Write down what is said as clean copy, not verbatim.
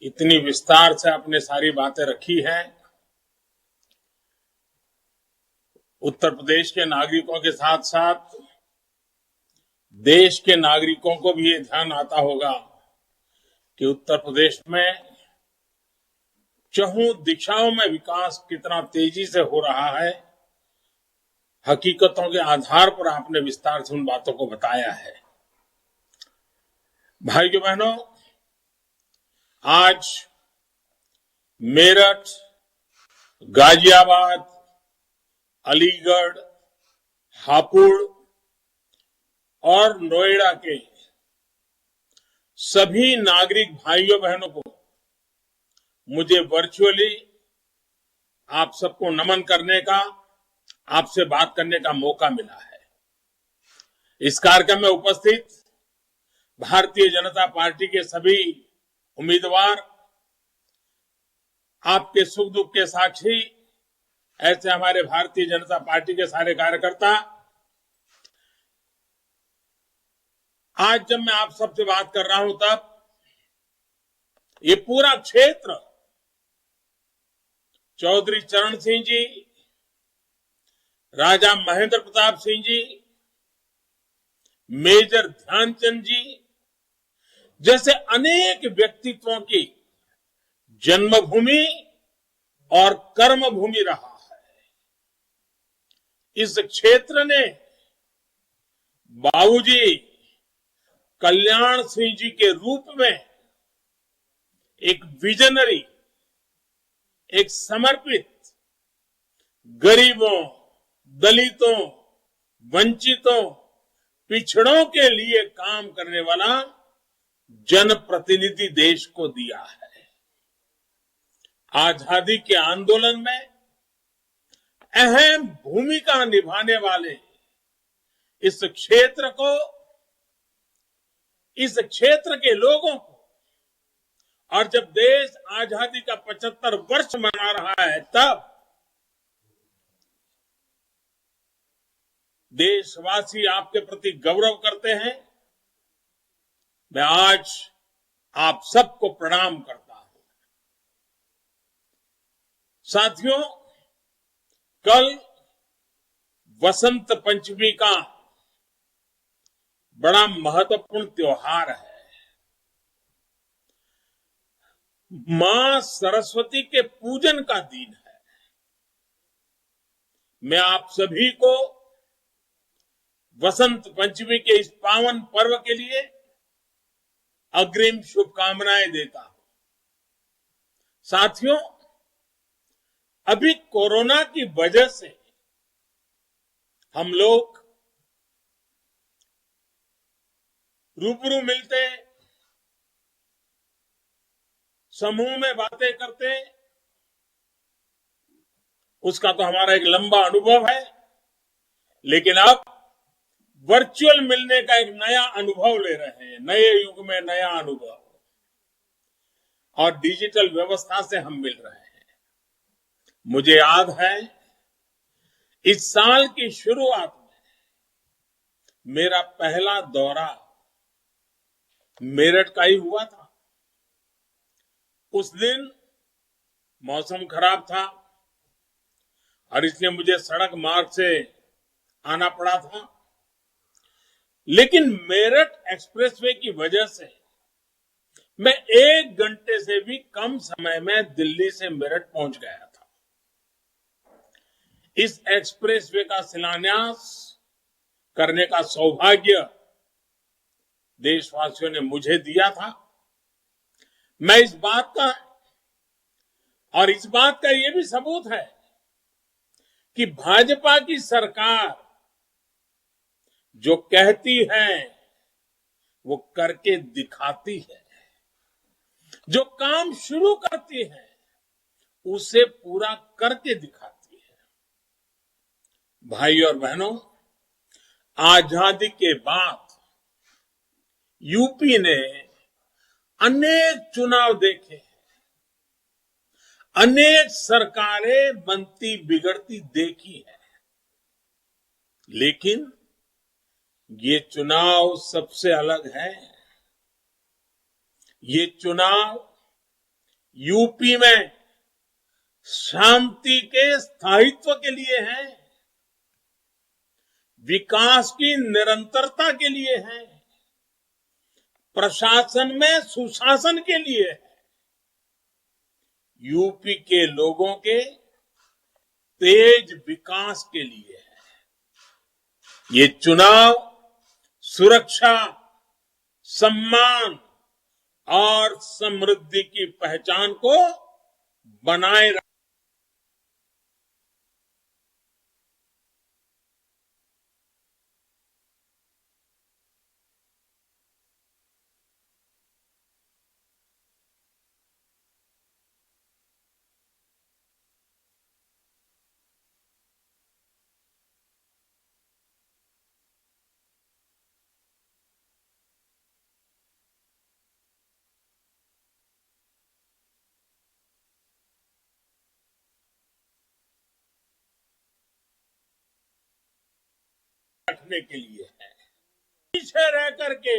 इतनी विस्तार से आपने सारी बातें रखी हैं। उत्तर प्रदेश के नागरिकों के साथ साथ देश के नागरिकों को भी ये ध्यान आता होगा कि उत्तर प्रदेश में चहुं दिशाओं में विकास कितना तेजी से हो रहा है। हकीकतों के आधार पर आपने विस्तार से उन बातों को बताया है। भाइयों बहनों, आज मेरठ, गाजियाबाद, अलीगढ़, हापुड़ और नोएडा के सभी नागरिक भाइयों बहनों को मुझे वर्चुअली आप सबको नमन करने का, आपसे बात करने का मौका मिला है। इस कार्यक्रम में उपस्थित भारतीय जनता पार्टी के सभी उम्मीदवार, आपके सुख दुख के साक्षी, ऐसे हमारे भारतीय जनता पार्टी के सारे कार्यकर्ता, आज जब मैं आप सबसे बात कर रहा हूं तब ये पूरा क्षेत्र चौधरी चरण सिंह जी, राजा महेंद्र प्रताप सिंह जी, मेजर ध्यानचंद जी जैसे अनेक व्यक्तित्वों की जन्मभूमि और कर्मभूमि रहा है। इस क्षेत्र ने बाबूजी कल्याण सिंह जी के रूप में एक विजनरी, एक समर्पित, गरीबों, दलितों, वंचितों, पिछड़ों के लिए काम करने वाला जनप्रतिनिधि देश को दिया है। आजादी के आंदोलन में अहम भूमिका निभाने वाले इस क्षेत्र को, इस क्षेत्र के लोगों को, और जब देश आजादी का 75 वर्ष मना रहा है तब देशवासी आपके प्रति गौरव करते हैं। मैं आज आप सबको प्रणाम करता हूं। साथियों, कल वसंत पंचमी का बड़ा महत्वपूर्ण त्योहार है। मां सरस्वती के पूजन का दिन है। मैं आप सभी को वसंत पंचमी के इस पावन पर्व के लिए अग्रिम शुभकामनाएं देता हूं। साथियों, अभी कोरोना की वजह से हम लोग रूबरू मिलते, समूह में बातें करते, उसका तो हमारा एक लंबा अनुभव है, लेकिन अब वर्चुअल मिलने का एक नया अनुभव ले रहे हैं। नए युग में नया अनुभव, और डिजिटल व्यवस्था से हम मिल रहे हैं। मुझे याद है, इस साल की शुरुआत में मेरा पहला दौरा मेरठ का ही हुआ था। उस दिन मौसम खराब था और इसलिए मुझे सड़क मार्ग से आना पड़ा था, लेकिन मेरठ एक्सप्रेसवे की वजह से मैं 1 घंटे से भी कम समय में दिल्ली से मेरठ पहुंच गया था। इस एक्सप्रेसवे का शिलान्यास करने का सौभाग्य देशवासियों ने मुझे दिया था। मैं इस बात का ये भी सबूत है कि भाजपा की सरकार जो कहती है वो करके दिखाती है, जो काम शुरू करती है उसे पूरा करके दिखाती है। भाई और बहनों, आजादी के बाद यूपी ने अनेक चुनाव देखे, अनेक सरकारें बनती बिगड़ती देखी है, लेकिन ये चुनाव सबसे अलग है। ये चुनाव यूपी में शांति के स्थायित्व के लिए है, विकास की निरंतरता के लिए है, प्रशासन में सुशासन के लिए है, यूपी के लोगों के तेज विकास के लिए है। ये चुनाव सुरक्षा, सम्मान और समृद्धि की पहचान को बनाए रखने के लिए है। पीछे रह करके